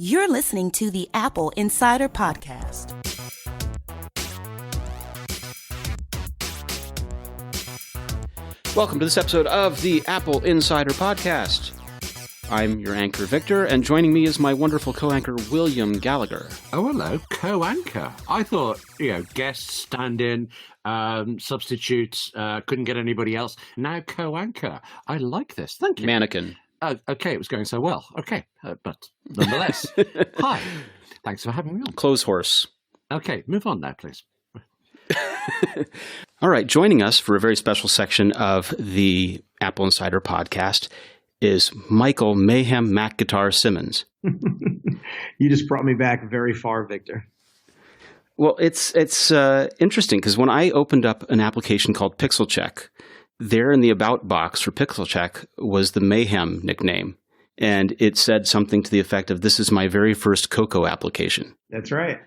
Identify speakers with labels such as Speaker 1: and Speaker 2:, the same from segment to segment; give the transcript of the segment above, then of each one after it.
Speaker 1: You're listening to the Apple Insider Podcast.
Speaker 2: Welcome to this episode of the Apple Insider Podcast. I'm your anchor, Victor, and joining me is my wonderful co-anchor, William Gallagher.
Speaker 3: Oh, hello, co-anchor. I thought, guest, stand-in, substitutes, couldn't get anybody else. Now co-anchor. I like this. Thank you.
Speaker 2: Mannequin.
Speaker 3: Okay, it was going so well. Okay, but nonetheless, hi. Thanks for having me on.
Speaker 2: Clothes horse.
Speaker 3: Okay, move on now, please.
Speaker 2: All right, joining us for a very special section of the Apple Insider Podcast is Michael Mayhem Mac Guitar Simmons.
Speaker 4: You just brought me back very far, Victor.
Speaker 2: Well, it's interesting because when I opened up an application called Pixel Check, there in the About box for Pixel Check was the Mayhem nickname. And it said something to the effect of, this is my very first Cocoa application.
Speaker 4: That's right.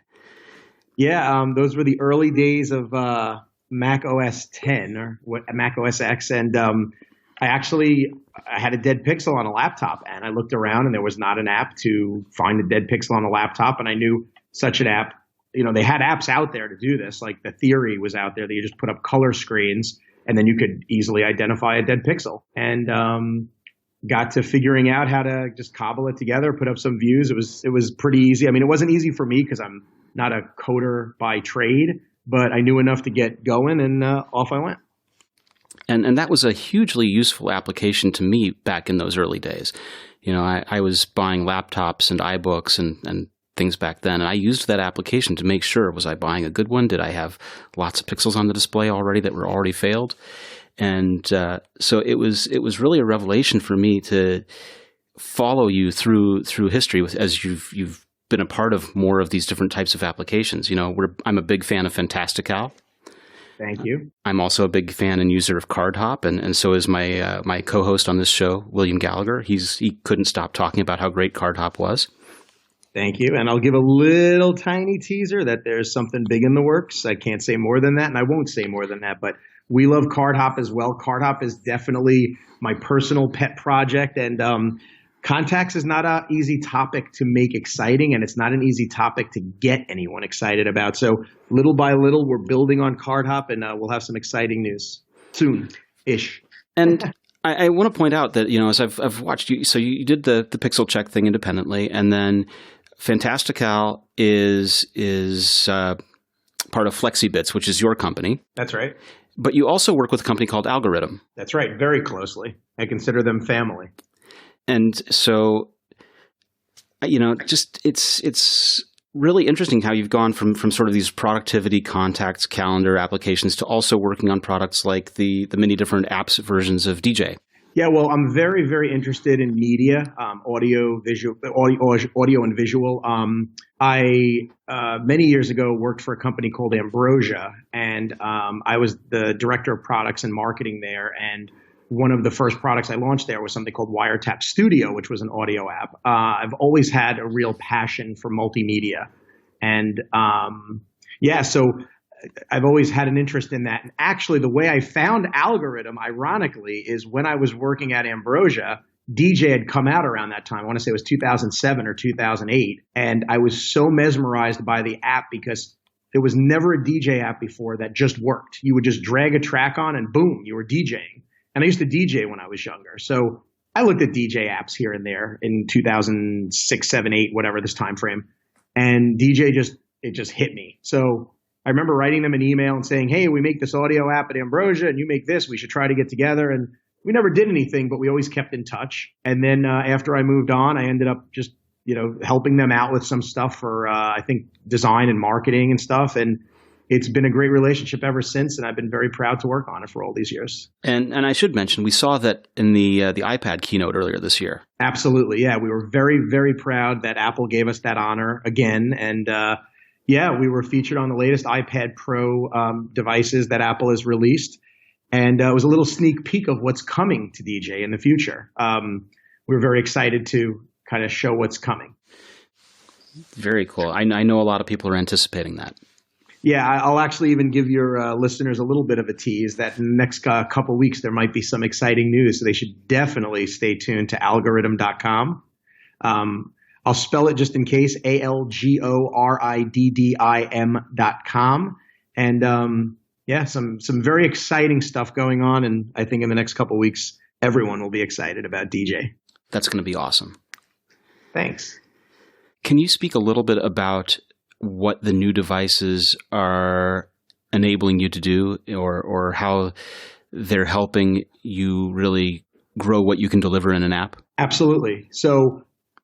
Speaker 4: Yeah, those were the early days of Mac OS 10 or Mac OS X. And I had a dead pixel on a laptop, and I looked around and there was not an app to find a dead pixel on a laptop. And I knew such an app, they had apps out there to do this. Like the Theory was out there that you just put up color screens and then you could easily identify a dead pixel, and got to figuring out how to just cobble it together, put up some views. It was pretty easy. I mean, it wasn't easy for me because I'm not a coder by trade, but I knew enough to get going, and off I went.
Speaker 2: And that was a hugely useful application to me back in those early days. I was buying laptops and iBooks and things back then, and I used that application to make sure, was I buying a good one? Did I have lots of pixels on the display already that were already failed? And so it was really a revelation for me to follow you through history as you've been a part of more of these different types of applications. I'm a big fan of Fantastical.
Speaker 4: Thank you.
Speaker 2: I'm also a big fan and user of CardHop, and so is my my co-host on this show, William Gallagher. He couldn't stop talking about how great CardHop was.
Speaker 4: Thank you. And I'll give a little tiny teaser that there's something big in the works. I can't say more than that, and I won't say more than that, but we love CardHop as well. CardHop is definitely my personal pet project, and contacts is not an easy topic to make exciting, and it's not an easy topic to get anyone excited about. So little by little, we're building on CardHop, and we'll have some exciting news soon-ish.
Speaker 2: And I want to point out that, as I've watched you, so you did the Pixel Check thing independently, and then Fantastical is part of Flexibits, which is your company.
Speaker 4: That's right.
Speaker 2: But you also work with a company called Algoriddim.
Speaker 4: That's right. Very closely. I consider them family.
Speaker 2: And so, it's really interesting how you've gone from sort of these productivity contacts, calendar applications to also working on products like the many different apps versions of DJ.
Speaker 4: Yeah, well, I'm very, very interested in media, audio and visual. I many years ago worked for a company called Ambrosia, and I was the director of products and marketing there. And one of the first products I launched there was something called Wiretap Studio, which was an audio app. I've always had a real passion for multimedia, and so I've always had an interest in that. And actually, the way I found Algoriddim, ironically, is when I was working at Ambrosia, DJ had come out around that time. I want to say it was 2007 or 2008. And I was so mesmerized by the app because there was never a DJ app before that just worked. You would just drag a track on and boom, you were DJing. And I used to DJ when I was younger. So I looked at DJ apps here and there in 2006, 7, 8, whatever this time frame. And DJ it just hit me. So I remember writing them an email and saying, hey, we make this audio app at Ambrosia and you make this, we should try to get together. And we never did anything, but we always kept in touch. And then after I moved on, I ended up just, helping them out with some stuff for, I think, design and marketing and stuff. And it's been a great relationship ever since. And I've been very proud to work on it for all these years.
Speaker 2: And I should mention, we saw that in the iPad keynote earlier this year.
Speaker 4: Absolutely. Yeah, we were very, very proud that Apple gave us that honor again. And we were featured on the latest iPad Pro devices that Apple has released. And it was a little sneak peek of what's coming to DJ in the future. We were very excited to kind of show what's coming.
Speaker 2: Very cool. I know a lot of people are anticipating that.
Speaker 4: Yeah, I'll actually even give your listeners a little bit of a tease that in the next couple of weeks, there might be some exciting news. So they should definitely stay tuned to algoriddim.com. I'll spell it just in case, ALGORIDDIM.com. And some very exciting stuff going on. And I think in the next couple of weeks, everyone will be excited about DJ.
Speaker 2: That's going to be awesome.
Speaker 4: Thanks.
Speaker 2: Can you speak a little bit about what the new devices are enabling you to do, or how they're helping you really grow what you can deliver in an app?
Speaker 4: Absolutely. So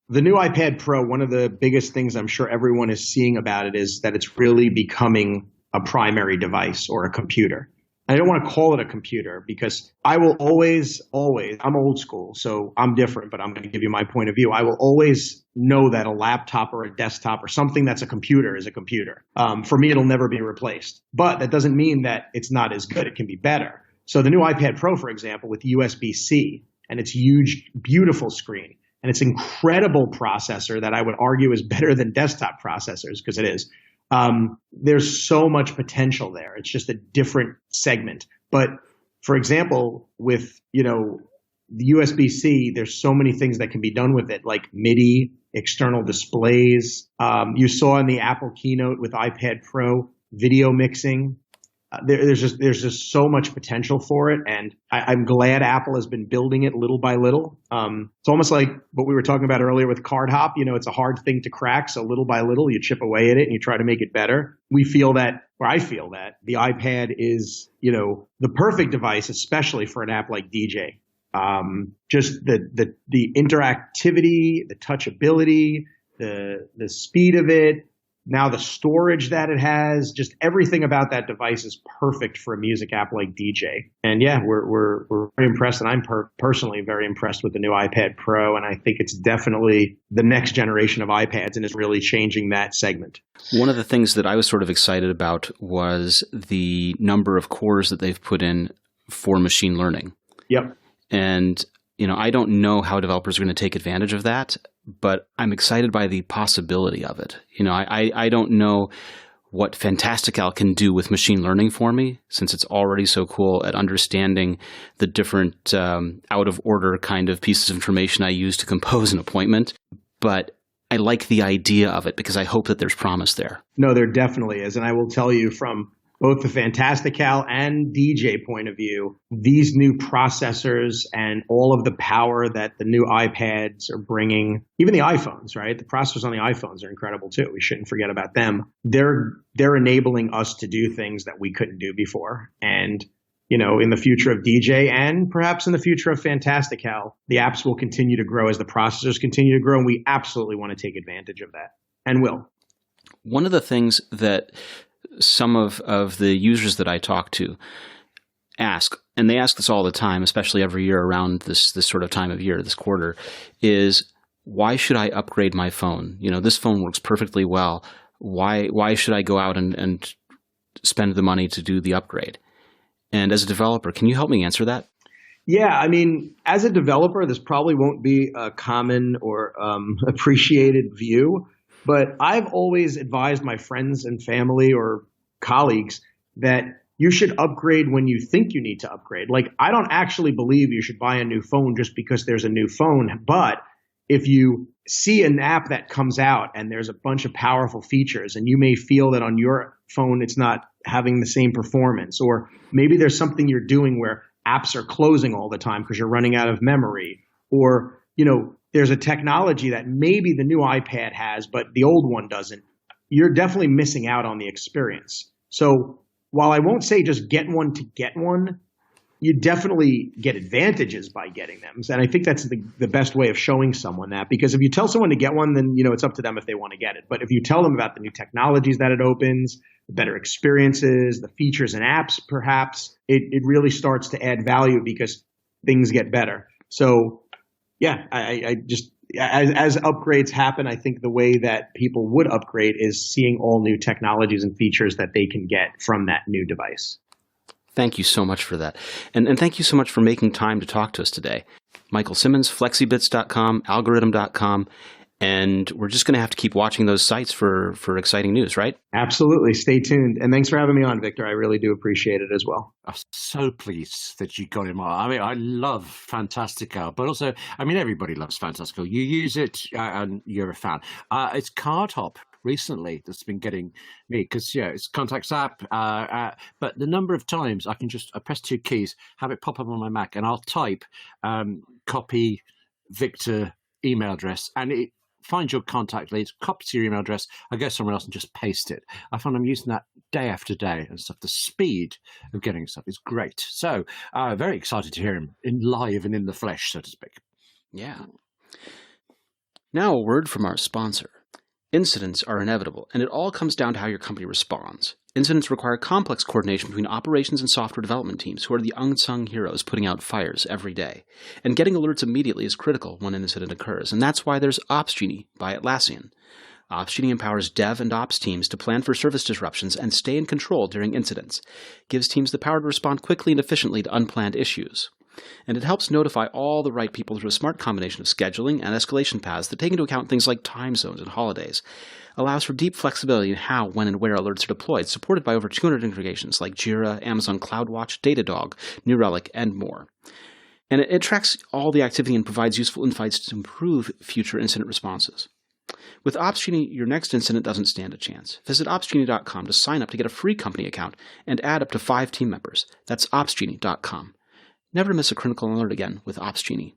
Speaker 4: the new iPad Pro, one of the biggest things I'm sure everyone is seeing about it is that it's really becoming a primary device or a computer. I don't want to call it a computer because I will always, I'm old school, so I'm different, but I'm going to give you my point of view. I will always know that a laptop or a desktop or something that's a computer is a computer. For me, it'll never be replaced. But that doesn't mean that it's not as good. It can be better. So the new iPad Pro, for example, with USB-C and its huge, beautiful screen and its incredible processor that I would argue is better than desktop processors, because it is. There's so much potential there. It's just a different segment. But for example, with, the USB-C, there's so many things that can be done with it, like MIDI, external displays. You saw in the Apple keynote with iPad Pro, video mixing. There's just so much potential for it, and I'm glad Apple has been building it little by little. It's almost like what we were talking about earlier with Card Hop. It's a hard thing to crack, so little by little you chip away at it and you try to make it better. I feel that the iPad is, the perfect device, especially for an app like DJ. Just the interactivity, the touchability, the speed of it. Now the storage that it has, just everything about that device is perfect for a music app like DJ. And yeah, we're very impressed, and I'm personally very impressed with the new iPad Pro, and I think it's definitely the next generation of iPads and is really changing that segment.
Speaker 2: One of the things that I was sort of excited about was the number of cores that they've put in for machine learning.
Speaker 4: Yep. And
Speaker 2: I don't know how developers are going to take advantage of that, but I'm excited by the possibility of it. I don't know what Fantastical can do with machine learning for me, since it's already so cool at understanding the different out of order kind of pieces of information I use to compose an appointment. But I like the idea of it because I hope that there's promise there.
Speaker 4: No, there definitely is. And I will tell you, from both the Fantastical and DJ point of view, these new processors and all of the power that the new iPads are bringing, even the iPhones, right? The processors on the iPhones are incredible too. We shouldn't forget about them. They're enabling us to do things that we couldn't do before. And, in the future of DJ and perhaps in the future of Fantastical, the apps will continue to grow as the processors continue to grow. And we absolutely want to take advantage of that, and will.
Speaker 2: One of the things that some of the users that I talk to ask, and they ask this all the time, especially every year around this sort of time of year, this quarter, is why should I upgrade my phone? This phone works perfectly well. Why should I go out and spend the money to do the upgrade? And as a developer, can you help me answer that?
Speaker 4: Yeah, as a developer, this probably won't be a common or appreciated view. But I've always advised my friends and family or colleagues that you should upgrade when you think you need to upgrade. Like, I don't actually believe you should buy a new phone just because there's a new phone. But if you see an app that comes out and there's a bunch of powerful features, and you may feel that on your phone it's not having the same performance, or maybe there's something you're doing where apps are closing all the time because you're running out of memory, or, there's a technology that maybe the new iPad has, but the old one doesn't, you're definitely missing out on the experience. So while I won't say just get one to get one, you definitely get advantages by getting them. And I think that's the best way of showing someone that, because if you tell someone to get one, then, it's up to them if they want to get it. But if you tell them about the new technologies that it opens, the better experiences, the features and apps, perhaps, it really starts to add value because things get better. So yeah, I just, as upgrades happen, I think the way that people would upgrade is seeing all new technologies and features that they can get from that new device.
Speaker 2: Thank you so much for that. And thank you so much for making time to talk to us today. Michael Simmons, Flexibits.com, Algoriddim.com, And we're just going to have to keep watching those sites for exciting news, right?
Speaker 4: Absolutely. Stay tuned. And thanks for having me on, Victor. I really do appreciate it as well.
Speaker 3: I'm so pleased that you got him on. I mean, I love Fantastical, but also, I mean, everybody loves Fantastical. You use it and you're a fan. It's CardHop recently that's been getting me because, it's Contacts app. But the number of times I press two keys, have it pop up on my Mac, and I'll type copy Victor email address, and it find your contact leads, copy to your email address, I go somewhere else and just paste it. I find I'm using that day after day and stuff. The speed of getting stuff is great. So very excited to hear him live and in the flesh, so to speak.
Speaker 2: Yeah. Now a word from our sponsor. Incidents are inevitable, and it all comes down to how your company responds. Incidents require complex coordination between operations and software development teams, who are the unsung heroes putting out fires every day. And getting alerts immediately is critical when an incident occurs, and that's why there's OpsGenie by Atlassian. OpsGenie empowers dev and ops teams to plan for service disruptions and stay in control during incidents. It gives teams the power to respond quickly and efficiently to unplanned issues. And it helps notify all the right people through a smart combination of scheduling and escalation paths that take into account things like time zones and holidays. Allows for deep flexibility in how, when, and where alerts are deployed, supported by over 200 integrations like Jira, Amazon CloudWatch, Datadog, New Relic, and more. And it tracks all the activity and provides useful insights to improve future incident responses. With OpsGenie, your next incident doesn't stand a chance. Visit opsgenie.com to sign up to get a free company account and add up to 5 team members. That's opsgenie.com. Never miss a critical alert again with OpsGenie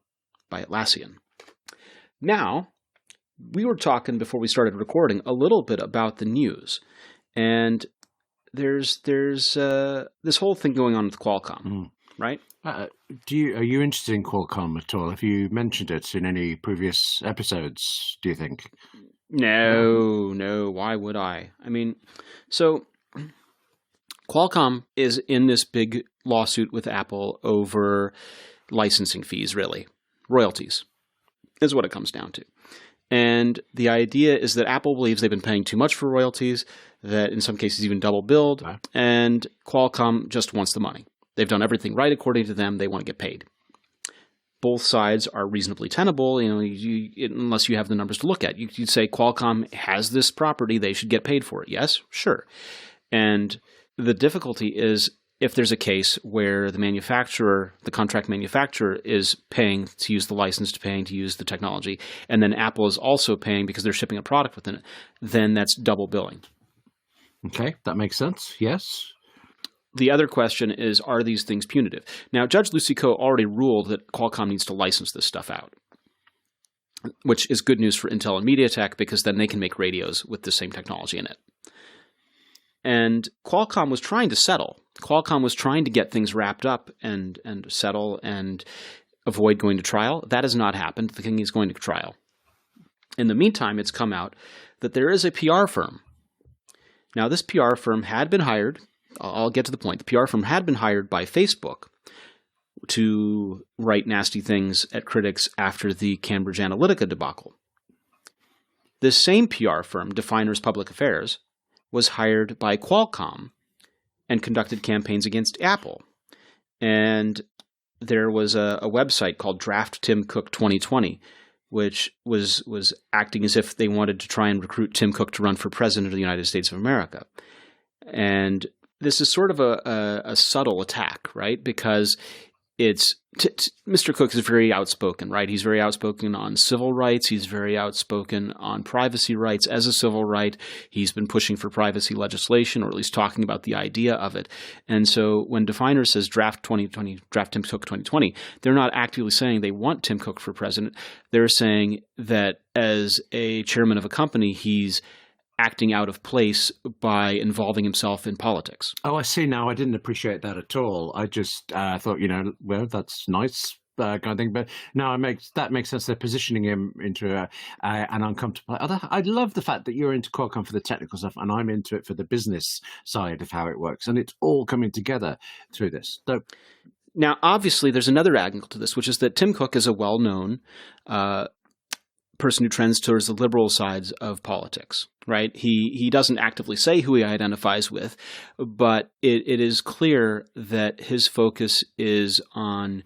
Speaker 2: by Atlassian. Now, we were talking before we started recording a little bit about the news, and there's this whole thing going on with Qualcomm, right?
Speaker 3: Are you interested in Qualcomm at all? Have you mentioned it in any previous episodes, do you think?
Speaker 2: No. Why would I? I mean, so Qualcomm is in this big lawsuit with Apple over licensing fees, really. Royalties is what it comes down to. And the idea is that Apple believes they've been paying too much for royalties, that in some cases even double billed, and Qualcomm just wants the money. They've done everything right according to them. They want to get paid. Both sides are reasonably tenable, unless you have the numbers to look at. You'd say Qualcomm has this property, they should get paid for it. Yes, sure. And the difficulty is if there's a case where the contract manufacturer is paying to use the license, paying to use the technology, and then Apple is also paying because they're shipping a product within it, then that's double billing.
Speaker 3: Okay, that makes sense. Yes.
Speaker 2: The other question is, are these things punitive? Now, Judge Lucy Koh already ruled that Qualcomm needs to license this stuff out, which is good news for Intel and MediaTek because then they can make radios with the same technology in it. And Qualcomm was trying to settle. Qualcomm was trying to get things wrapped up and settle and avoid going to trial. That has not happened. The thing is going to trial. In the meantime, it's come out that there is a PR firm. Now, this PR firm had been hired. I'll get to the point. The PR firm had been hired by Facebook to write nasty things at critics after the Cambridge Analytica debacle. This same PR firm, Definers Public Affairs, was hired by Qualcomm and conducted campaigns against Apple. And there was a website called Draft Tim Cook 2020, which was acting as if they wanted to try and recruit Tim Cook to run for president of the United States of America. And this is sort of a subtle attack, right? Because it's Mr. Cook is very outspoken, right? He's very outspoken on civil rights. He's very outspoken on privacy rights as a civil right. He's been pushing for privacy legislation, or at least talking about the idea of it. And so when Definer says draft Tim Cook 2020, they're not actively saying they want Tim Cook for president. They're saying that as a chairman of a company, he's acting out of place by involving himself in politics.
Speaker 3: Oh, I see now. I didn't appreciate that at all. I just thought, well, that's nice kind of thing. But now that makes sense. They're positioning him into an uncomfortable. I love the fact that you're into Qualcomm for the technical stuff, and I'm into it for the business side of how it works, and it's all coming together through this. So,
Speaker 2: now, obviously, there's another angle to this, which is that Tim Cook is a well-known person who trends towards the liberal sides of politics, right? He doesn't actively say who he identifies with, but it is clear that his focus is on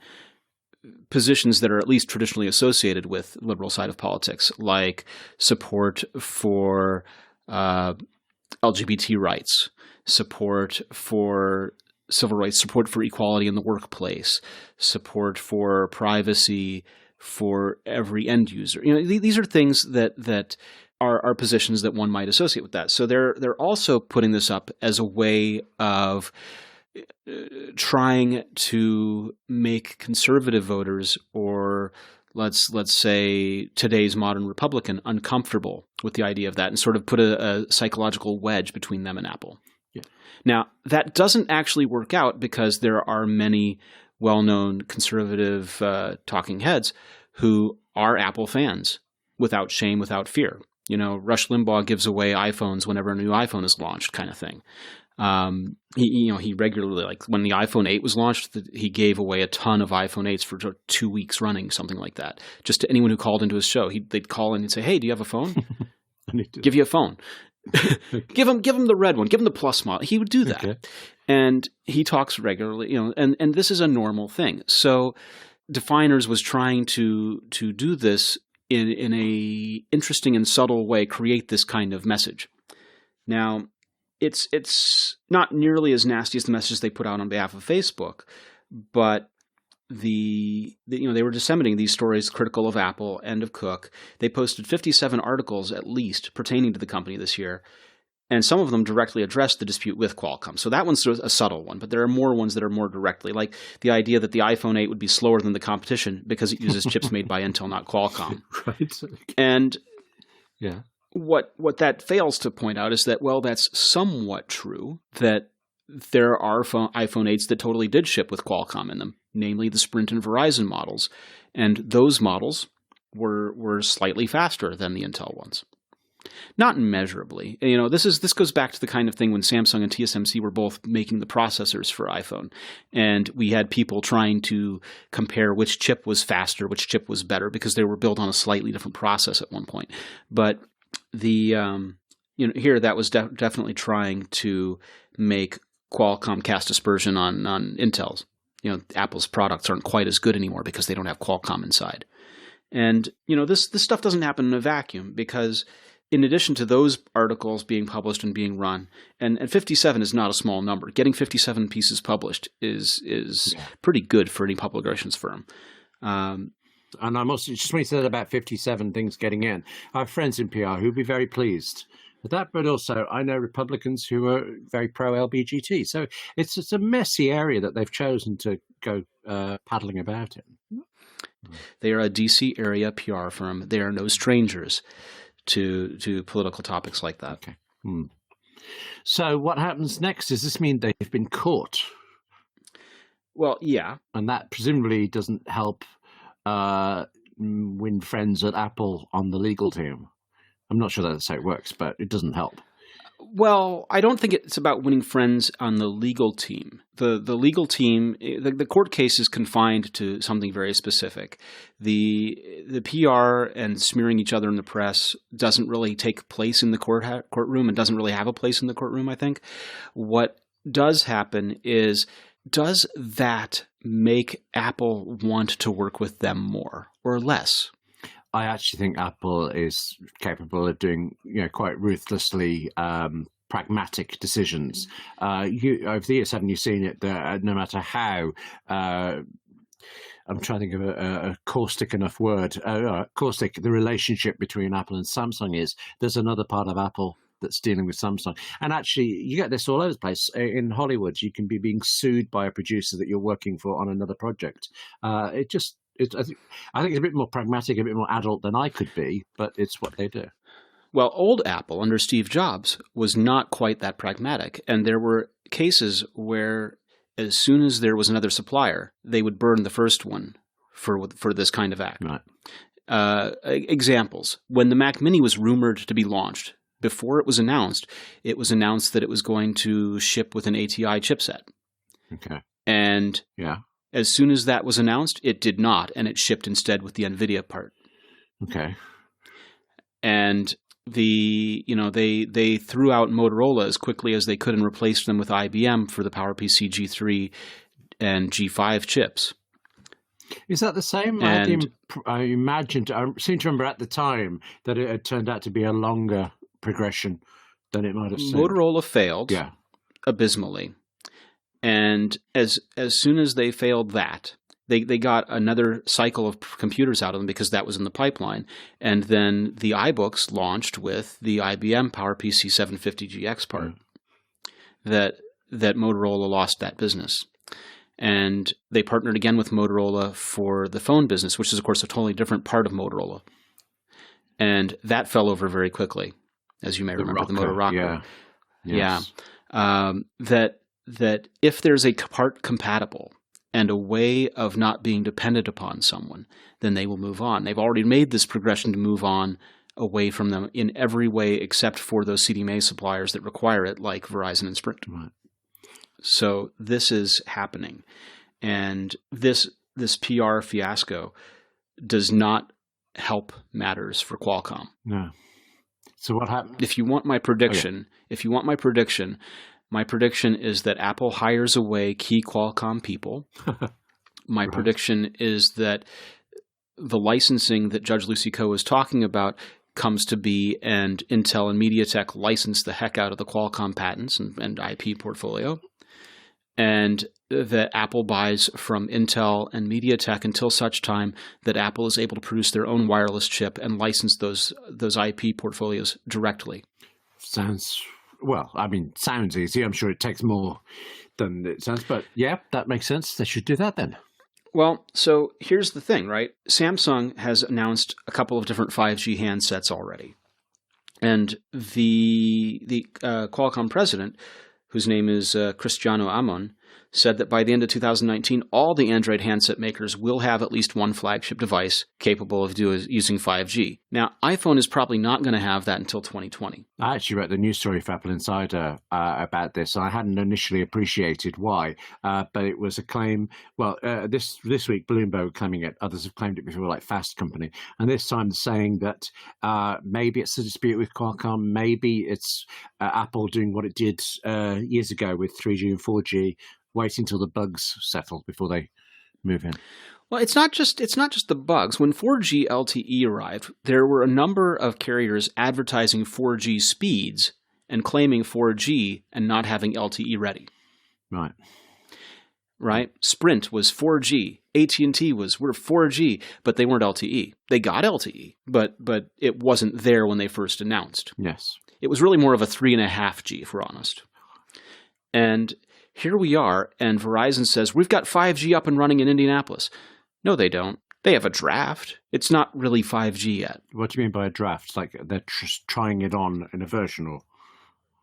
Speaker 2: positions that are at least traditionally associated with liberal side of politics, like support for LGBT rights, support for civil rights, support for equality in the workplace, support for privacy for every end user. These are things that are positions that one might associate with that. So they're also putting this up as a way of trying to make conservative voters, or let's say today's modern Republican, uncomfortable with the idea of that, and sort of put a psychological wedge between them and Apple.
Speaker 3: Yeah.
Speaker 2: Now, that doesn't actually work out, because there are many well-known conservative talking heads who are Apple fans without shame, without fear. Rush Limbaugh gives away iPhones whenever a new iPhone is launched, kind of thing. He regularly, like when the iPhone 8 was launched, he gave away a ton of iPhone 8s for 2 weeks running, something like that. Just to anyone who called into his show, they'd call in and say, "Hey, do you have a phone? Give you a phone." give him the red one, give him the Plus model. He would do that. Okay. And he talks regularly, and this is a normal thing. So Definers was trying to do this in a interesting and subtle way, create this kind of message. Now, it's not nearly as nasty as the message they put out on behalf of Facebook, but they were disseminating these stories critical of Apple and of Cook. They posted 57 articles at least pertaining to the company this year, and some of them directly addressed the dispute with Qualcomm. So that one's a subtle one, but there are more ones that are more directly, like the idea that the iPhone 8 would be slower than the competition because it uses chips made by Intel, not Qualcomm.
Speaker 3: Right.
Speaker 2: And
Speaker 3: yeah.
Speaker 2: What that fails to point out is that, well, that's somewhat true, that there are iPhone 8s that totally did ship with Qualcomm in them, namely the Sprint and Verizon models. And those models were slightly faster than the Intel ones. Not immeasurably. This goes back to the kind of thing when Samsung and TSMC were both making the processors for iPhone. And we had people trying to compare which chip was faster, which chip was better, because they were built on a slightly different process at one point. But here that was definitely trying to make Qualcomm cast aspersion on Intel's. Apple's products aren't quite as good anymore because they don't have Qualcomm inside. And this stuff doesn't happen in a vacuum, because in addition to those articles being published and being run, and 57 is not a small number. Getting 57 pieces published is pretty good for any public relations firm.
Speaker 3: And I'm also just want to say that about 57 things getting in. I have friends in PR who'd be very pleased with that, but also I know Republicans who are very pro-LBGT. So it's a messy area that they've chosen to go paddling about in.
Speaker 2: They are a DC area PR firm. They are no strangers to political topics like that.
Speaker 3: Okay. So what happens next? Does this mean they've been caught?
Speaker 2: Well, yeah.
Speaker 3: And that presumably doesn't help win friends at Apple on the legal team. I'm not sure that's how it works, but it doesn't help.
Speaker 2: Well, I don't think it's about winning friends on the legal team. The legal team, the court case is confined to something very specific. The PR and smearing each other in the press doesn't really take place in the courtroom, and doesn't really have a place in the courtroom, I think. What does happen is, does that make Apple want to work with them more or less?
Speaker 3: I actually think Apple is capable of doing, quite ruthlessly pragmatic decisions. Over the years, haven't you seen it? No matter how, I'm trying to think of a caustic enough word. Caustic, the relationship between Apple and Samsung is. There's another part of Apple that's dealing with Samsung. And actually, you get this all over the place. In Hollywood, you can be being sued by a producer that you're working for on another project. I think it's a bit more pragmatic, a bit more adult than I could be, but it's what they do.
Speaker 2: Well, old Apple under Steve Jobs was not quite that pragmatic. And there were cases where as soon as there was another supplier, they would burn the first one for this kind of act.
Speaker 3: Right.
Speaker 2: Examples. When the Mac Mini was rumored to be launched, before it was announced that it was going to ship with an ATI chipset.
Speaker 3: Okay.
Speaker 2: And as soon as that was announced, it did not, and it shipped instead with the NVIDIA part.
Speaker 3: Okay.
Speaker 2: And they threw out Motorola as quickly as they could and replaced them with IBM for the PowerPC G3 and G5 chips.
Speaker 3: Is that the same?
Speaker 2: And
Speaker 3: I imagined, I seem to remember at the time that it had turned out to be a longer progression than it might have seemed.
Speaker 2: Motorola failed abysmally. And as soon as they failed that, they got another cycle of computers out of them because that was in the pipeline. And then the iBooks launched with the IBM PowerPC 750GX part. That Motorola lost that business. And they partnered again with Motorola for the phone business, which is, of course, a totally different part of Motorola. And that fell over very quickly, as you may remember, the Moto Rocker.
Speaker 3: Yeah.
Speaker 2: That if there's a part compatible and a way of not being dependent upon someone, then they will move on. They've already made this progression to move on away from them in every way except for those CDMA suppliers that require it, like Verizon and Sprint.
Speaker 3: Right.
Speaker 2: So this is happening. And this PR fiasco does not help matters for Qualcomm.
Speaker 3: No. So what happened?
Speaker 2: If you want my prediction, my prediction is that Apple hires away key Qualcomm people. My prediction is that the licensing that Judge Lucy Koh was talking about comes to be, and Intel and MediaTek license the heck out of the Qualcomm patents and IP portfolio, and that Apple buys from Intel and MediaTek until such time that Apple is able to produce their own wireless chip and license those IP portfolios directly.
Speaker 3: Sounds easy. I'm sure it takes more than it sounds, but yeah, that makes sense. They should do that then.
Speaker 2: Well, so here's the thing, right? Samsung has announced a couple of different 5G handsets already. And the Qualcomm president, whose name is Cristiano Amon, said that by the end of 2019, all the Android handset makers will have at least one flagship device capable of using 5G. Now, iPhone is probably not going to have that until 2020.
Speaker 3: I actually read the news story for AppleInsider about this. I hadn't initially appreciated why, but it was a claim. Well, this week, Bloomberg claiming it. Others have claimed it before, like Fast Company. And this time saying that maybe it's a dispute with Qualcomm. Maybe it's Apple doing what it did years ago with 3G and 4G, waiting till the bugs settle before they move in.
Speaker 2: Well, it's not just the bugs. When 4G LTE arrived, there were a number of carriers advertising 4G speeds and claiming 4G and not having LTE ready. Right? Sprint was 4G. AT&T we're 4G, but they weren't LTE. They got LTE, but it wasn't there when they first announced.
Speaker 3: Yes.
Speaker 2: It was really more of a 3.5G, if we're honest. And here we are, and Verizon says, we've got 5G up and running in Indianapolis. No, they don't. They have a draft. It's not really 5G yet.
Speaker 3: What do you mean by a draft? Like they're trying it on in a version? Or?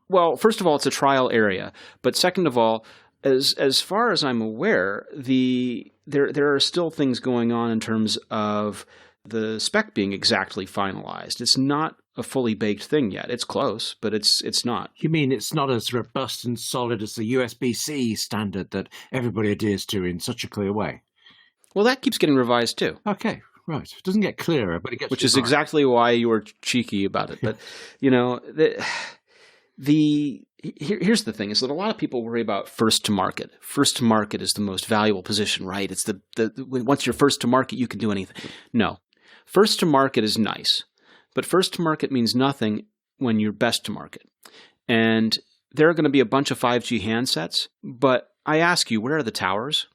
Speaker 2: Well, first of all, it's a trial area. But second of all, as far as I'm aware, there are still things going on in terms of the spec being exactly finalized. It's not a fully baked thing yet. It's close, but it's not.
Speaker 3: You mean it's not as robust and solid as the USB-C standard that everybody adheres to in such a clear way?
Speaker 2: Well, that keeps getting revised too.
Speaker 3: Okay, right. It doesn't get clearer, but it gets
Speaker 2: which is exactly why you were cheeky about it. But here's the thing: is that a lot of people worry about first to market. First to market is the most valuable position, right? It's the once you're first to market, you can do anything. No, first to market is nice. But first to market means nothing when you're best to market. And there are going to be a bunch of 5G handsets, but I ask you, where are the towers?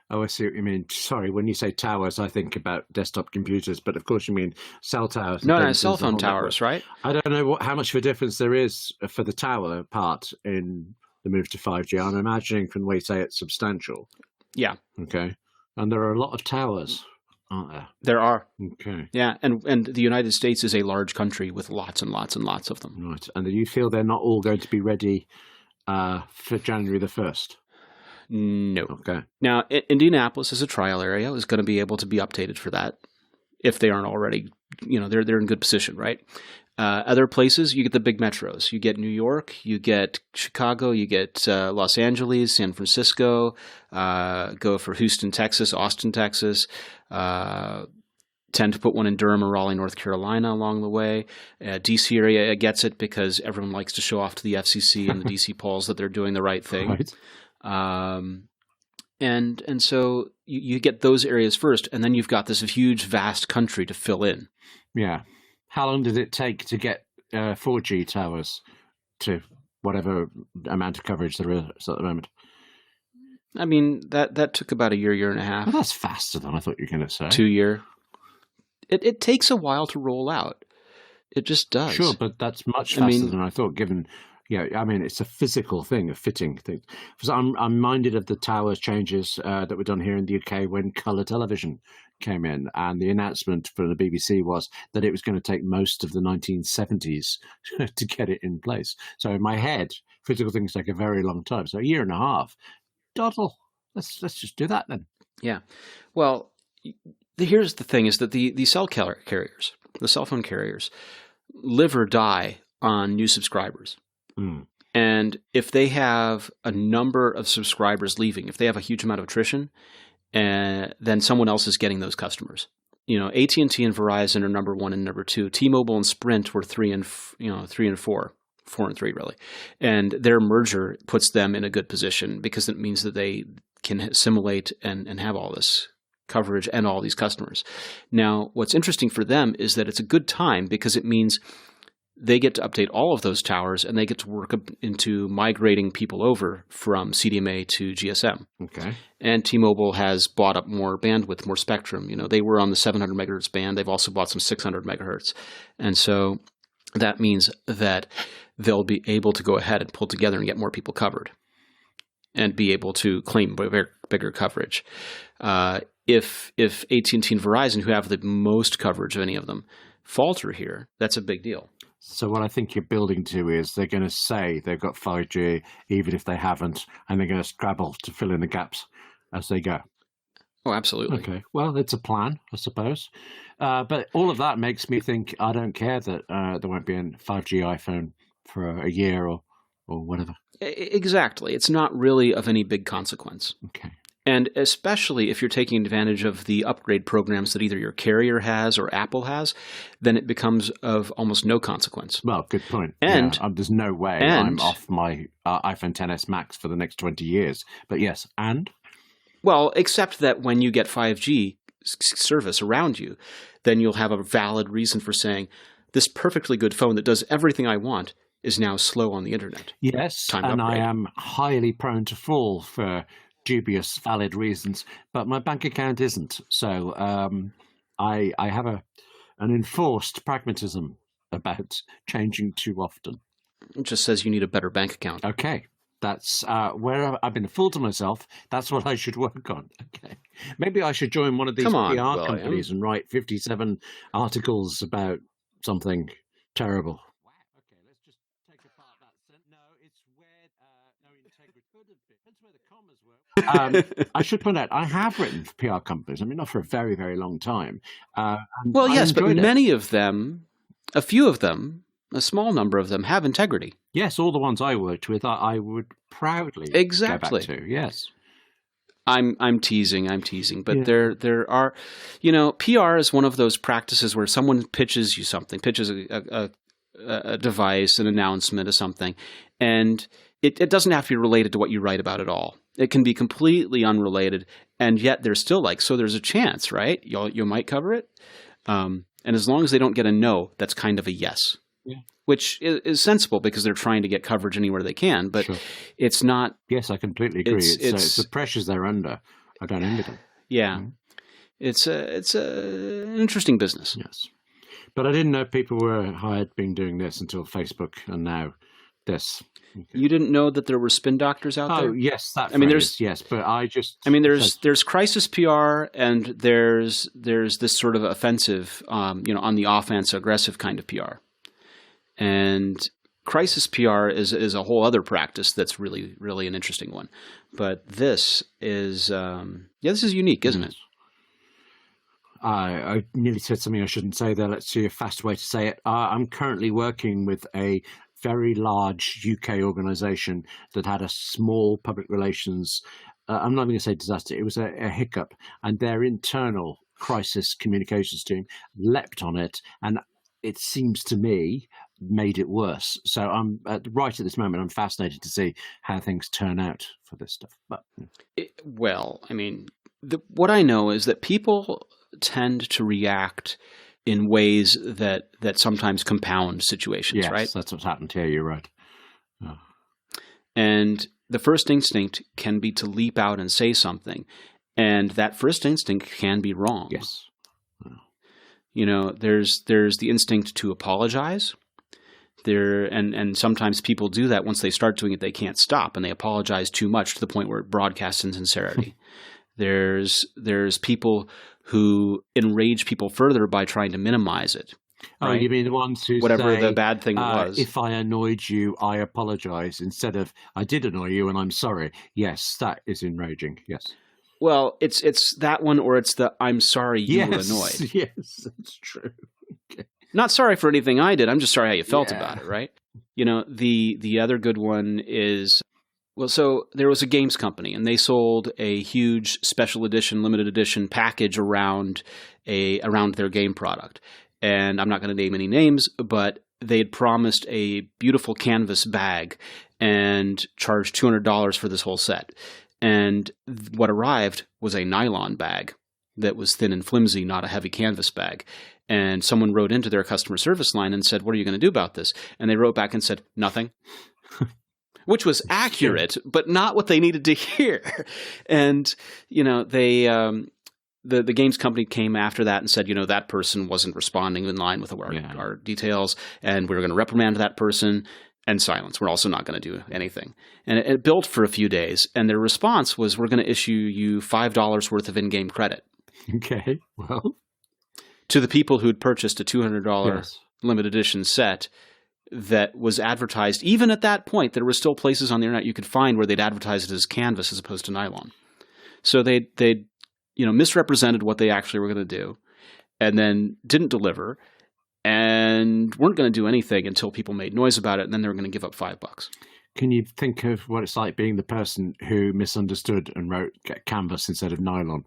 Speaker 3: Oh, I see what you mean. Sorry, when you say towers, I think about desktop computers, but of course you mean cell towers.
Speaker 2: No, cell phone towers, right?
Speaker 3: I don't know how much of a difference there is for the tower part in the move to 5G. I'm imagining from the way you say it's substantial.
Speaker 2: Yeah.
Speaker 3: Okay. And there are a lot of towers. Aren't there?
Speaker 2: There are.
Speaker 3: Okay.
Speaker 2: Yeah, and the United States is a large country with lots and lots and lots of them.
Speaker 3: Right. And do you feel they're not all going to be ready for January the 1st?
Speaker 2: No.
Speaker 3: Okay.
Speaker 2: Now, Indianapolis is a trial area. Is going to be able to be updated for that if they aren't already. They're in good position, right? Other places, you get the big metros. You get New York, you get Chicago, you get Los Angeles, San Francisco, go for Houston, Texas, Austin, Texas, tend to put one in Durham or Raleigh, North Carolina along the way. D.C. area gets it because everyone likes to show off to the FCC and the D.C. polls that they're doing the right thing.
Speaker 3: Right.
Speaker 2: And so you get those areas first, and then you've got this huge, vast country to fill in.
Speaker 3: Yeah. How long did it take to get 4G towers to whatever amount of coverage there is at the moment?
Speaker 2: I mean, that took about a year and a half.
Speaker 3: Well, that's faster than I thought you were going to say.
Speaker 2: 2 year. It takes a while to roll out. It just does.
Speaker 3: Sure, but that's much faster than I thought, given, I mean, it's a physical thing of fitting things. Because I'm minded of the towers changes that were done here in the UK when colour television came in, and the announcement from the BBC was that it was going to take most of the 1970s to get it in place. So in my head, physical things take a very long time. So a year and a half, doddle. Let's just do that then.
Speaker 2: Yeah. Well, here's the thing: is that the cell carriers, the cell phone carriers, live or die on new subscribers.
Speaker 3: Mm.
Speaker 2: And if they have a number of subscribers leaving, if they have a huge amount of attrition, then someone else is getting those customers. AT&T and Verizon are number 1 and number 2. T-Mobile and Sprint were 3 and 4 and 3 really, and their merger puts them in a good position because it means that they can assimilate and have all this coverage and all these customers. Now, what's interesting for them is that it's a good time because it means they get to update all of those towers and they get to work up into migrating people over from CDMA to GSM.
Speaker 3: Okay.
Speaker 2: And T-Mobile has bought up more bandwidth, more spectrum. They were on the 700 megahertz band. They've also bought some 600 megahertz. And so that means that they'll be able to go ahead and pull together and get more people covered and be able to claim bigger coverage. If AT&T and Verizon, who have the most coverage of any of them, falter here, that's a big deal.
Speaker 3: So what I think you're building to is they're going to say they've got 5G, even if they haven't, and they're going to scrabble to fill in the gaps as they go.
Speaker 2: Oh, absolutely.
Speaker 3: Okay. Well, it's a plan, I suppose. But all of that makes me think I don't care that there won't be a 5G iPhone for a year or whatever.
Speaker 2: Exactly. It's not really of any big consequence.
Speaker 3: Okay.
Speaker 2: And especially if you're taking advantage of the upgrade programs that either your carrier has or Apple has, then it becomes of almost no consequence.
Speaker 3: Well, good point.
Speaker 2: And
Speaker 3: there's no way I'm off my iPhone XS Max for the next 20 years. But yes, and?
Speaker 2: Well, except that when you get 5G service around you, then you'll have a valid reason for saying, this perfectly good phone that does everything I want is now slow on the internet.
Speaker 3: Yes, and I am highly prone to fall for dubious, valid reasons, but my bank account isn't. So I have an enforced pragmatism about changing too often.
Speaker 2: It just says you need a better bank account.
Speaker 3: Okay. That's where I've been a fool to myself. That's what I should work on. Okay. Maybe I should join one of these PR companies and write 57 articles about something terrible. Okay, let's just take apart that sentence. No, it's where no integrity could have been. That's where the commas were. I should point out, I have written for PR companies. I mean, not for a very, very long time.
Speaker 2: Well, yes, but many of them, a few of them, a small number of them have integrity.
Speaker 3: Yes, all the ones I worked with, I would proudly go back to. Yes.
Speaker 2: I'm teasing, but there are, PR is one of those practices where someone pitches you something, pitches a device, an announcement or something, and it doesn't have to be related to what you write about at all. It can be completely unrelated, and yet they're still so there's a chance, right? You might cover it, and as long as they don't get a no, that's kind of a yes.
Speaker 3: Yeah.
Speaker 2: Which is sensible because they're trying to get coverage anywhere they can, but it's not.
Speaker 3: Yes, I completely agree. It's the pressures they're under. I don't envy them.
Speaker 2: Yeah, it's an interesting business.
Speaker 3: Yes, but I didn't know people were hired being doing this until Facebook, and now this. Okay.
Speaker 2: You didn't know that there were spin doctors out there?
Speaker 3: Oh, yes, that. I mean, yes, but I just.
Speaker 2: I mean, there's crisis PR, and there's this sort of offensive, on the offense, aggressive kind of PR. And crisis PR is a whole other practice that's really, really an interesting one. But this is, this is unique, isn't it?
Speaker 3: I nearly said something I shouldn't say there. Let's see a fast way to say it. I'm currently working with a very large UK organisation that had a small public relations, I'm not going to say disaster, it was a hiccup, and their internal crisis communications team leapt on it, and it seems to me made it worse. So I'm right at this moment, I'm fascinated to see how things turn out for this stuff. But
Speaker 2: Well, I mean, what I know is that people tend to react in ways that sometimes compound situations,
Speaker 3: Yes,
Speaker 2: right?
Speaker 3: that's what's happened here. You're right. Oh.
Speaker 2: And the first instinct can be to leap out and say something. And that first instinct can be wrong.
Speaker 3: Yes.
Speaker 2: You know, there's the instinct to apologize. And sometimes people do that. Once they start doing it, they can't stop, and they apologize too much to the point where it broadcasts insincerity. There's people who enrage people further by trying to minimize it.
Speaker 3: Oh,
Speaker 2: right?
Speaker 3: you mean the ones who
Speaker 2: whatever
Speaker 3: say,
Speaker 2: the bad thing was.
Speaker 3: If I annoyed you, I apologize, instead of I did annoy you and I'm sorry. Yes, that is enraging. Yes.
Speaker 2: Well, it's that one, or it's the I'm sorry you were annoyed.
Speaker 3: Yes, that's true. Okay.
Speaker 2: Not sorry for anything I did. I'm just sorry how you felt about it, right? You know, the other good one is, well, so there was a games company, and they sold a huge special edition, limited edition package around their game product. And I'm not going to name any names, but they had promised a beautiful canvas bag and charged $200 for this whole set. And what arrived was a nylon bag that was thin and flimsy, not a heavy canvas bag. And someone wrote into their customer service line and said, "What are you going to do about this?" And they wrote back and said, "Nothing." Which was accurate, but not what they needed to hear. And, you know, they the games company came after that and said, you know, that person wasn't responding in line with our details, and we were going to reprimand that person. And silence. We're also not going to do anything. And it built for a few days, and their response was, we're going to issue you $5 worth of in-game credit.
Speaker 3: Okay, well.
Speaker 2: To the people who'd purchased a $200 limited edition set that was advertised. Even at that point, there were still places on the internet you could find where they'd advertise it as canvas as opposed to nylon. So they misrepresented what they actually were going to do, and then didn't deliver, and weren't going to do anything until people made noise about it, and then they were going to give up $5.
Speaker 3: Can you think of what it's like being the person who misunderstood and wrote canvas instead of nylon?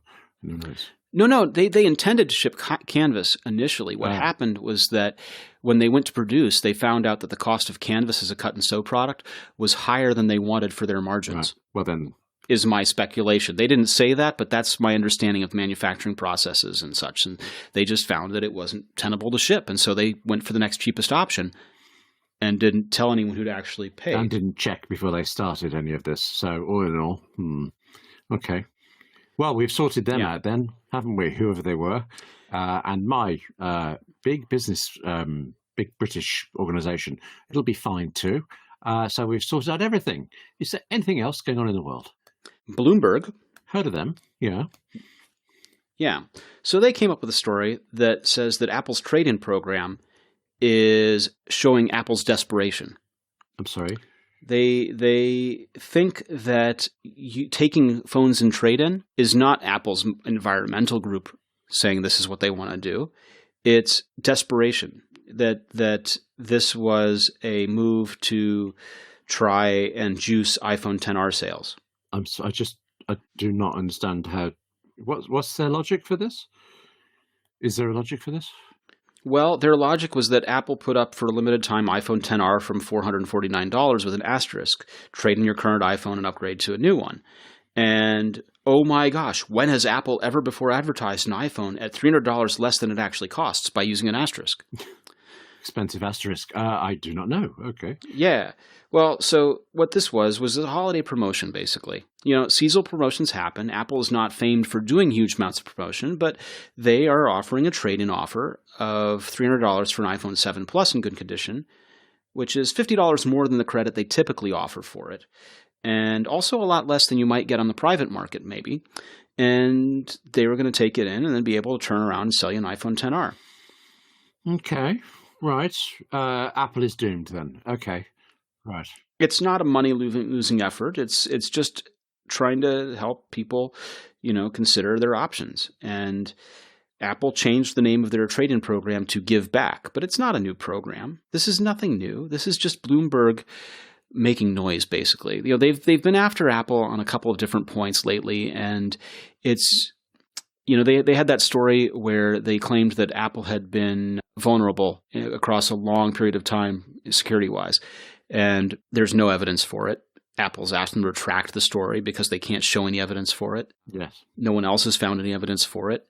Speaker 2: No, they intended to ship canvas initially. What happened was that when they went to produce, they found out that the cost of canvas as a cut-and-sew product was higher than they wanted for their margins.
Speaker 3: Right. Well, then,
Speaker 2: is my speculation. They didn't say that, but that's my understanding of manufacturing processes and such. And they just found that it wasn't tenable to ship. And so they went for the next cheapest option and didn't tell anyone who'd actually paid.
Speaker 3: And didn't check before they started any of this. So all in all, okay. Well, we've sorted them out then, haven't we, whoever they were. And my big business, big British organisation, it'll be fine too. So we've sorted out everything. Is there anything else going on in the world?
Speaker 2: Bloomberg.
Speaker 3: Heard of them, yeah.
Speaker 2: Yeah. So they came up with a story that says that Apple's trade-in program is showing Apple's desperation.
Speaker 3: I'm sorry?
Speaker 2: They think that taking phones in trade-in is not Apple's environmental group saying this is what they want to do. It's desperation. That this was a move to try and juice iPhone XR sales.
Speaker 3: I do not understand how. What's their logic for this? Is there a logic for this?
Speaker 2: Well, their logic was that Apple put up for a limited time iPhone XR from $449 with an asterisk. Trade in your current iPhone and upgrade to a new one. And oh my gosh, when has Apple ever before advertised an iPhone at $300 less than it actually costs by using an asterisk?
Speaker 3: Expensive asterisk. I do not know. Okay.
Speaker 2: Yeah. Well, so what this was a holiday promotion, basically. You know, seasonal promotions happen. Apple is not famed for doing huge amounts of promotion, but they are offering a trade-in offer of $300 for an iPhone 7 Plus in good condition, which is $50 more than the credit they typically offer for it, and also a lot less than you might get on the private market, maybe. And they were going to take it in and then be able to turn around and sell you an iPhone XR.
Speaker 3: Okay. Right. Apple is doomed then. Okay. Right.
Speaker 2: It's not a money-losing effort. It's just trying to help people, consider their options. And Apple changed the name of their trade-in program to Give Back, but it's not a new program. This is nothing new. This is just Bloomberg making noise, basically. They've been after Apple on a couple of different points lately, and it's they had that story where they claimed that Apple had been vulnerable across a long period of time, security-wise, and there's no evidence for it. Apple's asked them to retract the story because they can't show any evidence for it.
Speaker 3: Yes.
Speaker 2: No one else has found any evidence for it.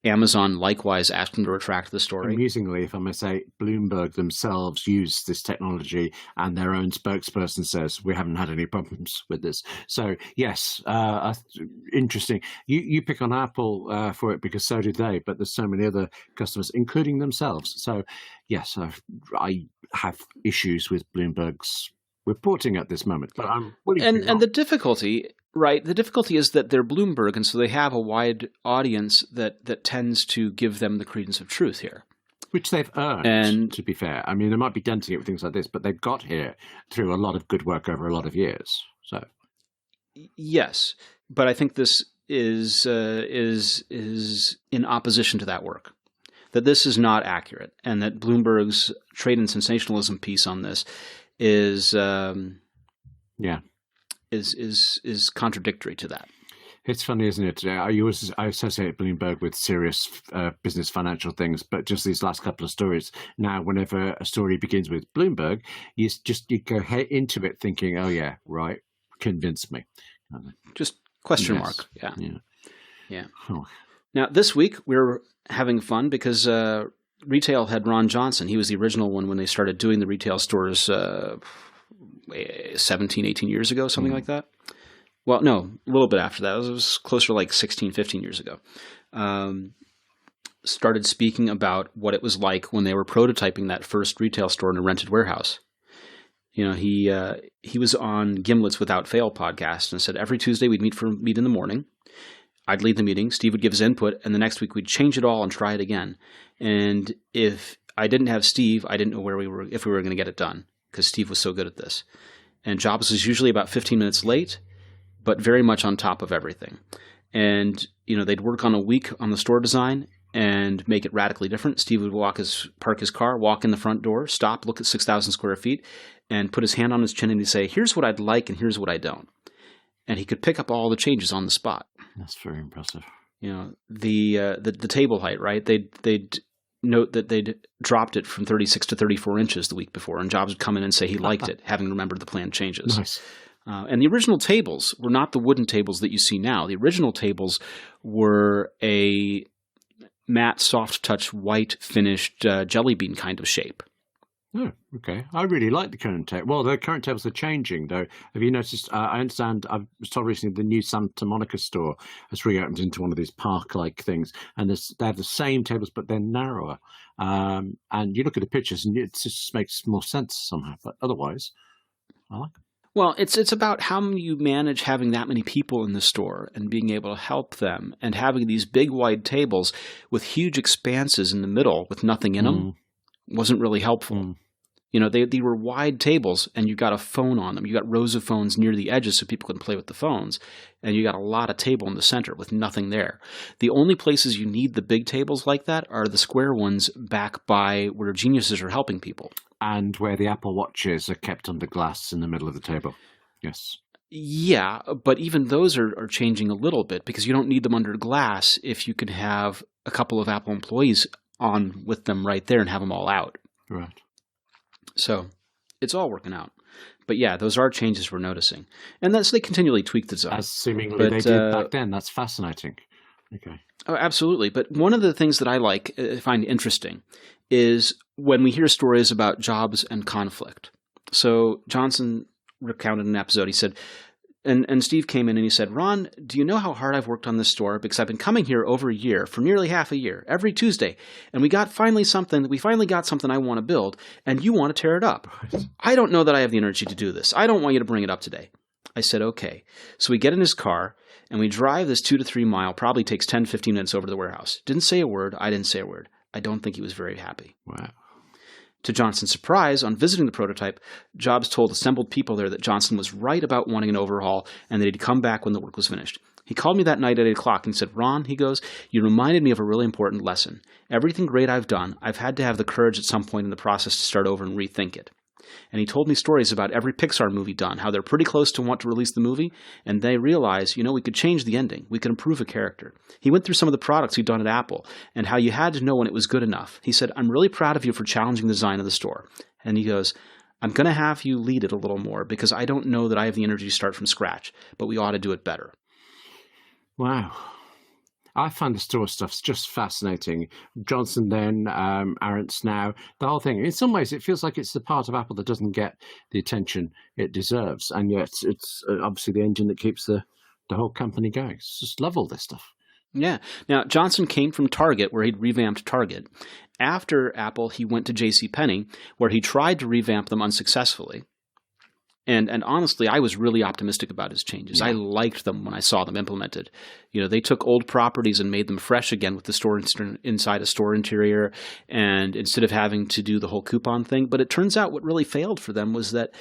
Speaker 2: Amazon likewise asked them to retract the story.
Speaker 3: Amusingly, if I may say, Bloomberg themselves use this technology, and their own spokesperson says we haven't had any problems with this. So yes, interesting. You pick on Apple for it because so did they, but there's so many other customers, including themselves. So yes, I have issues with Bloomberg's reporting at this moment, but I'm willing to be wrong.
Speaker 2: And the difficulty, right? The difficulty is that they're Bloomberg, and so they have a wide audience that tends to give them the credence of truth here.
Speaker 3: Which they've earned, to be fair. I mean, they might be denting it with things like this, but they've got here through a lot of good work over a lot of years. So,
Speaker 2: yes, but I think this is in opposition to that work. That this is not accurate, and that Bloomberg's trade and sensationalism piece on this is contradictory to that.
Speaker 3: It's funny, isn't it? I associate Bloomberg with serious business financial things, but just these last couple of stories. Now, whenever a story begins with Bloomberg, you go into it thinking, "Oh yeah, right, convince me."
Speaker 2: Just question mark. Yeah.
Speaker 3: Oh.
Speaker 2: Now this week we're having fun because retail had Ron Johnson. He was the original one when they started doing the retail stores 17, 18 years ago, something like that. Well, no, a little bit after that. It was closer to like 16, 15 years ago. Started speaking about what it was like when they were prototyping that first retail store in a rented warehouse. You know, he was on Gimlet's Without Fail podcast and said every Tuesday we'd meet in the morning. I'd lead the meeting, Steve would give his input, and the next week we'd change it all and try it again. And if I didn't have Steve, I didn't know if we were going to get it done, because Steve was so good at this. And Jobs was usually about 15 minutes late, but very much on top of everything. And, you know, they'd work on a week on the store design and make it radically different. Steve would park his car, walk in the front door, stop, look at 6,000 square feet, and put his hand on his chin and he'd say, here's what I'd like and here's what I don't. And he could pick up all the changes on the spot.
Speaker 3: That's very impressive.
Speaker 2: You know, the table height, right? They'd note that they'd dropped it from 36 to 34 inches the week before, and Jobs would come in and say he liked it, having remembered the planned changes.
Speaker 3: Nice.
Speaker 2: And the original tables were not the wooden tables that you see now. The original tables were a matte, soft touch, white finished jelly bean kind of shape.
Speaker 3: Oh, okay. I really like the current table. Well, the current tables are changing, though. Have you noticed? I understand. I was told recently the new Santa Monica store has reopened into one of these park-like things, and they have the same tables, but they're narrower. And you look at the pictures, and it just makes more sense somehow. But otherwise, I like them.
Speaker 2: Well, it's about how you manage having that many people in the store and being able to help them, and having these big wide tables with huge expanses in the middle with nothing in them wasn't really helpful. You know, they were wide tables, and you got a phone on them. You got rows of phones near the edges so people can play with the phones, and you got a lot of table in the center with nothing there. The only places you need the big tables like that are the square ones back by where geniuses are helping people.
Speaker 3: And where the Apple Watches are kept under glass in the middle of the table. Yes.
Speaker 2: Yeah, but even those are changing a little bit, because you don't need them under glass if you can have a couple of Apple employees on with them right there and have them all out.
Speaker 3: Right.
Speaker 2: So it's all working out. But yeah, those are changes we're noticing. And that's they continually tweak the design.
Speaker 3: As seemingly they did back then. That's fascinating. Okay.
Speaker 2: Oh, absolutely. But one of the things that I find interesting, is when we hear stories about Jobs and conflict. So Johnson recounted an episode. He said, and Steve came in and he said, Ron, do you know how hard I've worked on this store? Because I've been coming here over a year, for nearly half a year, every Tuesday. And we finally got something I want to build, and you want to tear it up. I don't know that I have the energy to do this. I don't want you to bring it up today. I said, okay. So we get in his car and we drive this 2 to 3 mile, probably takes 10, 15 minutes over to the warehouse. Didn't say a word. I didn't say a word. I don't think he was very happy.
Speaker 3: Wow.
Speaker 2: To Johnson's surprise, on visiting the prototype, Jobs told assembled people there that Johnson was right about wanting an overhaul and that he'd come back when the work was finished. He called me that night at 8 o'clock and said, Ron, he goes, you reminded me of a really important lesson. Everything great I've done, I've had to have the courage at some point in the process to start over and rethink it. And he told me stories about every Pixar movie done, how they're pretty close to want to release the movie, and they realize, we could change the ending. We could improve a character. He went through some of the products he'd done at Apple, and how you had to know when it was good enough. He said, I'm really proud of you for challenging the design of the store. And he goes, I'm going to have you lead it a little more because I don't know that I have the energy to start from scratch, but we ought to do it better.
Speaker 3: Wow. I find the store stuff's just fascinating. Johnson then, Arendt's now, the whole thing. In some ways, it feels like it's the part of Apple that doesn't get the attention it deserves. And yet it's obviously the engine that keeps the whole company going. It's just love all this stuff.
Speaker 2: Yeah. Now, Johnson came from Target, where he'd revamped Target. After Apple, he went to JCPenney, where he tried to revamp them unsuccessfully. And honestly, I was really optimistic about his changes. I liked them when I saw them implemented. They took old properties and made them fresh again with the store inside a store interior, and instead of having to do the whole coupon thing. But it turns out what really failed for them was that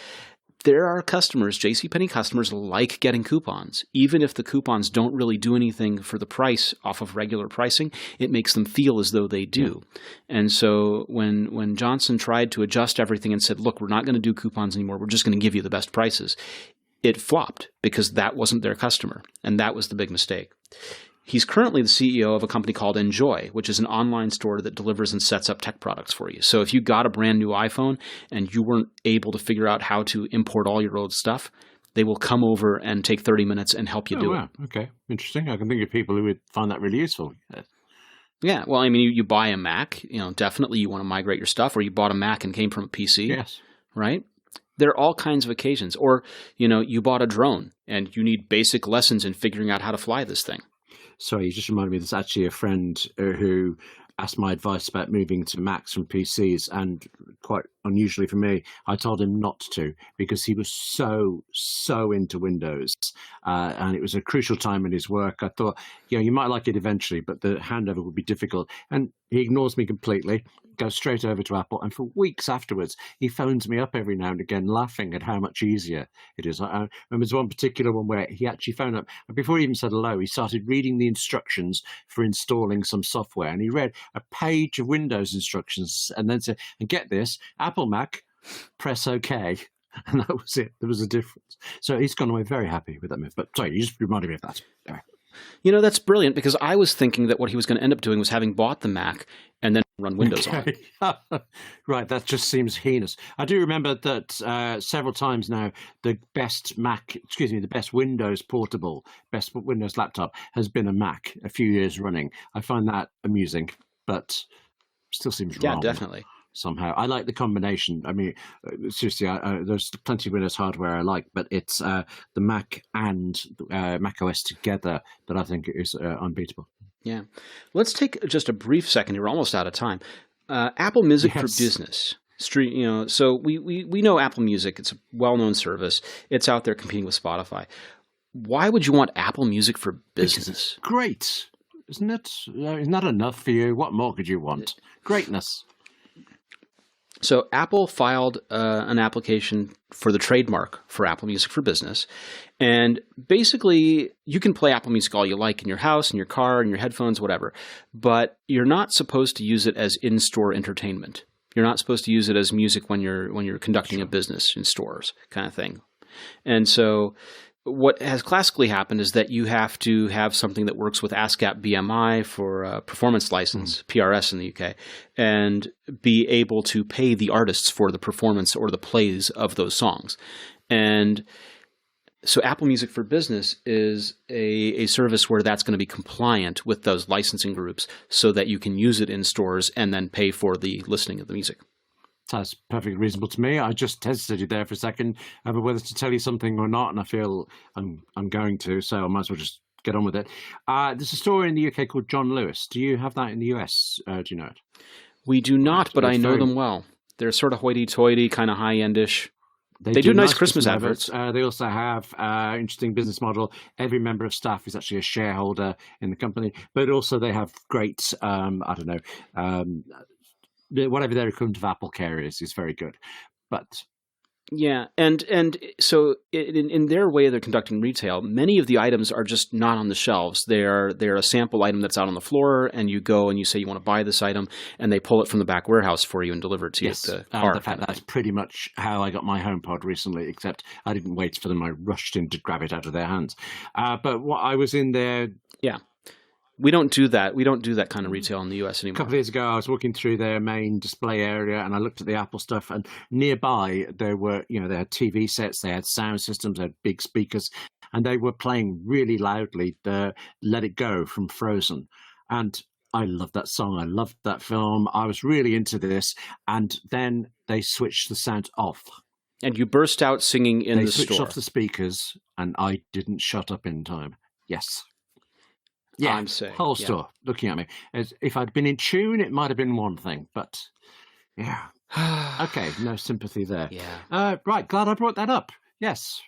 Speaker 2: there are customers, JCPenney customers, like getting coupons. Even if the coupons don't really do anything for the price off of regular pricing, it makes them feel as though they do. Yeah. And so when Johnson tried to adjust everything and said, look, we're not going to do coupons anymore, we're just going to give you the best prices, it flopped because that wasn't their customer. And that was the big mistake. He's currently the CEO of a company called Enjoy, which is an online store that delivers and sets up tech products for you. So if you got a brand new iPhone and you weren't able to figure out how to import all your old stuff, they will come over and take 30 minutes and help you do it.
Speaker 3: Okay, interesting. I can think of people who would find that really useful.
Speaker 2: Yeah, well, I mean, you buy a Mac, definitely you want to migrate your stuff, or you bought a Mac and came from a PC,
Speaker 3: yes,
Speaker 2: right? There are all kinds of occasions. Or, you bought a drone and you need basic lessons in figuring out how to fly this thing.
Speaker 3: Sorry, you just reminded me there's actually a friend who asked my advice about moving to Macs from PCs, and quite unusually for me, I told him not to because he was so into Windows, and it was a crucial time in his work. I thought, you might like it eventually, but the handover would be difficult. And he ignores me completely, goes straight over to Apple, and for weeks afterwards, he phones me up every now and again, laughing at how much easier it is. I remember there's one particular one where he actually phoned up, and before he even said hello, he started reading the instructions for installing some software, and he read a page of Windows instructions, and then said, and get this, Apple Mac, press OK. And that was it. There was a difference. So he's gone away very happy with that move. But sorry, you just reminded me of that. Anyway.
Speaker 2: That's brilliant because I was thinking that what he was going to end up doing was having bought the Mac and then run Windows on it.
Speaker 3: Right, that just seems heinous. I do remember that several times now, the best Windows portable, best Windows laptop has been a Mac a few years running. I find that amusing, but still seems wrong.
Speaker 2: Yeah, definitely.
Speaker 3: Somehow. I like the combination. I mean, seriously, there's plenty of Windows hardware I like, but it's the Mac and Mac OS together that I think is unbeatable.
Speaker 2: Yeah. Let's take just a brief second here. We're almost out of time. Apple Music for Business. So we know Apple Music. It's a well-known service. It's out there competing with Spotify. Why would you want Apple Music for Business?
Speaker 3: Great. Isn't it? Isn't that enough for you? What more could you want? Greatness.
Speaker 2: So Apple filed an application for the trademark for Apple Music for Business. And basically, you can play Apple Music all you like in your house, in your car, in your headphones, whatever. But you're not supposed to use it as in-store entertainment. You're not supposed to use it as music when you're conducting a business in stores, kind of thing. And so what has classically happened is that you have to have something that works with ASCAP BMI for a performance license, PRS in the UK, and be able to pay the artists for the performance or the plays of those songs. And so Apple Music for Business is a service where that's going to be compliant with those licensing groups so that you can use it in stores and then pay for the listening of the music.
Speaker 3: Sounds perfectly reasonable to me. I just hesitated there for a second over whether to tell you something or not, and I feel I'm going to, so I might as well just get on with it. There's a store in the UK called John Lewis. Do you have that in the US? Do you know it?
Speaker 2: We do not, but I know them well. They're sort of hoity-toity, kind of high-endish. They do nice Christmas adverts.
Speaker 3: They also have interesting business model. Every member of staff is actually a shareholder in the company, but also they have great, whatever their equivalent of Apple Care is very good. But
Speaker 2: yeah, and so in their way they're conducting retail, many of the items are just not on the shelves. They're a sample item that's out on the floor, and you go and you say you want to buy this item, and they pull it from the back warehouse for you and deliver it to you at the car.
Speaker 3: In fact, that's pretty much how I got my HomePod recently, except I didn't wait for them. I rushed in to grab it out of their hands. But what I was in there...
Speaker 2: Yeah. We don't do that. We don't do that kind of retail in the US
Speaker 3: A
Speaker 2: anymore.
Speaker 3: couple of years ago, I was walking through their main display area, and I looked at the Apple stuff. And nearby, there were, they had TV sets, they had sound systems, they had big speakers, and they were playing really loudly the "Let It Go" from Frozen. And I loved that song. I loved that film. I was really into this. And then they switched the sound off.
Speaker 2: And you burst out singing in the store.
Speaker 3: They switched off the speakers, and I didn't shut up in time. Yes. Yeah,
Speaker 2: I'm saying,
Speaker 3: whole store looking at me. As if I'd been in tune, it might have been one thing, but yeah. Okay, no sympathy there.
Speaker 2: Yeah.
Speaker 3: Right, glad I brought that up. Yes.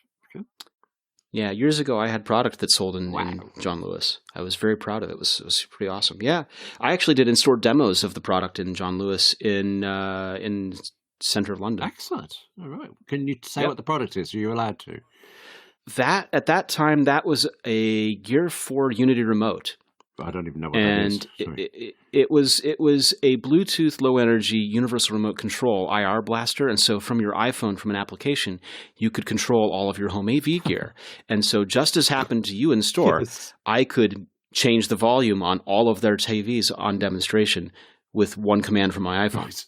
Speaker 2: Yeah, years ago I had product that sold in John Lewis. I was very proud of it. It was pretty awesome. Yeah, I actually did in-store demos of the product in John Lewis in centre of London.
Speaker 3: Excellent. All right. Can you say what the product is? Are you allowed to?
Speaker 2: That at that time, that was a Gear 4 Unity remote.
Speaker 3: I don't even know what that is.
Speaker 2: It was a Bluetooth low energy universal remote control IR blaster, and so from your iPhone, from an application, you could control all of your home AV gear. And so, just as happened to you in store, I could change the volume on all of their TVs on demonstration with one command from my iPhone.
Speaker 3: Right.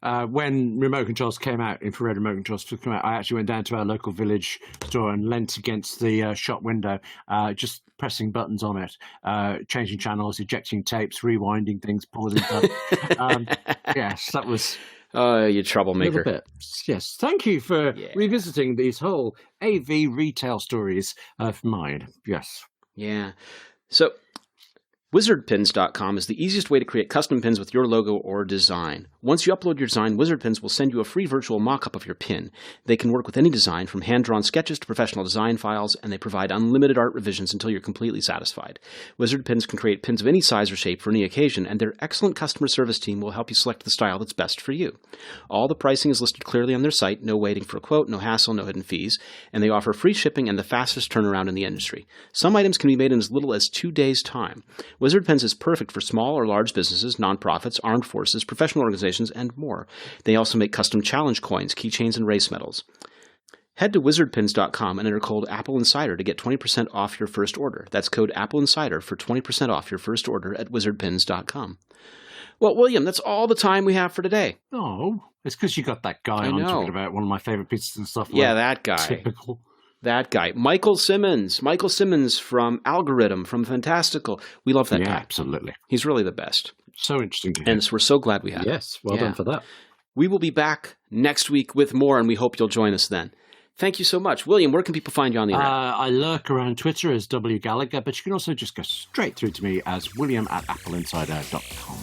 Speaker 3: When remote controls came out, infrared remote controls came out, I actually went down to our local village store and leant against the shop window, just pressing buttons on it, changing channels, ejecting tapes, rewinding things, pausing stuff. Yes, that was
Speaker 2: you troublemaker.
Speaker 3: a little bit. Yes, thank you for revisiting these whole AV retail stories of mine. Yes.
Speaker 2: Yeah. So WizardPins.com is the easiest way to create custom pins with your logo or design. Once you upload your design, WizardPins will send you a free virtual mock-up of your pin. They can work with any design, from hand-drawn sketches to professional design files, and they provide unlimited art revisions until you're completely satisfied. WizardPins can create pins of any size or shape for any occasion, and their excellent customer service team will help you select the style that's best for you. All the pricing is listed clearly on their site, no waiting for a quote, no hassle, no hidden fees, and they offer free shipping and the fastest turnaround in the industry. Some items can be made in as little as 2 days' time. WizardPins is perfect for small or large businesses, nonprofits, armed forces, professional organizations, and more. They also make custom challenge coins, keychains, and race medals. Head to wizardpins.com and enter code AppleInsider to get 20% off your first order. That's code AppleInsider for 20% off your first order at wizardpins.com. Well, William, that's all the time we have for today.
Speaker 3: Oh, it's because you got that guy on talking about one of my favorite pieces of software.
Speaker 2: Yeah, that guy.
Speaker 3: Typical.
Speaker 2: That guy, Michael Simmons from Algoriddim, from Fantastical. We love that guy.
Speaker 3: Absolutely.
Speaker 2: He's really the best.
Speaker 3: So interesting to hear.
Speaker 2: And we're so glad we have him.
Speaker 3: Yes, well done for that.
Speaker 2: We will be back next week with more, and we hope you'll join us then. Thank you so much. William, where can people find you on the internet?
Speaker 3: I lurk around Twitter as W. Gallagher, but you can also just go straight through to me as william@appleinsider.com.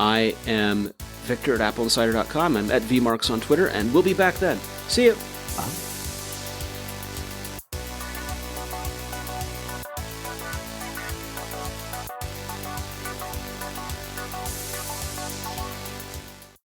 Speaker 2: I am Victor at appleinsider.com. I'm at VMarks on Twitter, and we'll be back then. See you.
Speaker 3: Bye.